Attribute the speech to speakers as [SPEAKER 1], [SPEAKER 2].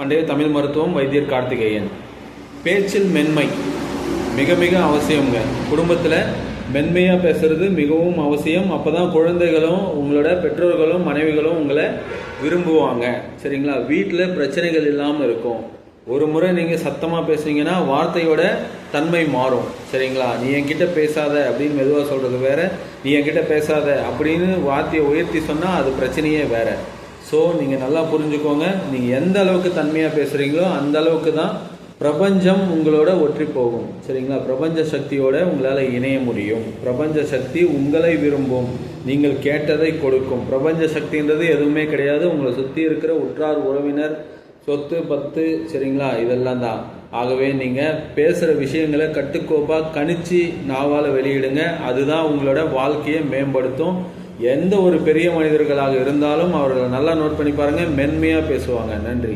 [SPEAKER 1] பண்டைய தமிழ் மருத்துவம் வைத்தியர் கார்த்திகேயன். பேச்சில் மென்மை மிக மிக அவசியங்க. குடும்பத்தில் மென்மையாக பேசுறது மிகவும் அவசியம். அப்போ தான் குழந்தைகளும் உங்களோட பெற்றோர்களும் மனைவிகளும் உங்களை விரும்புவாங்க. சரிங்களா? வீட்டில் பிரச்சனைகள் இல்லாமல் இருக்கும். ஒரு முறை நீங்கள் சத்தமாக பேசுனீங்கன்னா வார்த்தையோட தன்மை மாறும். சரிங்களா? நீ என்கிட்ட பேசாத அப்படின்னு மெதுவாக சொல்கிறது வேற, நீ என்கிட்ட பேசாத அப்படின்னு வார்த்தையை உயர்த்தி சொன்னால் அது பிரச்சனையே வேற. ஸோ நீங்கள் நல்லா புரிஞ்சுக்கோங்க. நீங்கள் எந்த அளவுக்கு தன்மையாக பேசுகிறீங்களோ அந்த அளவுக்கு தான் பிரபஞ்சம் உங்களோட ஒற்றி போகும். சரிங்களா? பிரபஞ்ச சக்தியோட உங்களால் இணைய முடியும். பிரபஞ்ச சக்தி உங்களை விரும்பும். நீங்கள் கேட்டதை கொடுக்கும். பிரபஞ்ச சக்தின்றது எதுவுமே கிடையாது. உங்களை சுற்றி இருக்கிற உற்றார் உறவினர், சொத்து பத்து, சரிங்களா, இதெல்லாம் தான். ஆகவே நீங்கள் பேசுகிற விஷயங்களை கட்டுக்கோப்பாக கணிச்சு நாவால் வெளியிடுங்க. அதுதான் உங்களோட வாழ்க்கையை மேம்படுத்தும். எந்த ஒரு பெரிய மனிதர்களாக இருந்தாலும் அவர்களை நல்லா நோட் பண்ணி பாருங்கள், மென்மையாக பேசுவாங்க. நன்றி.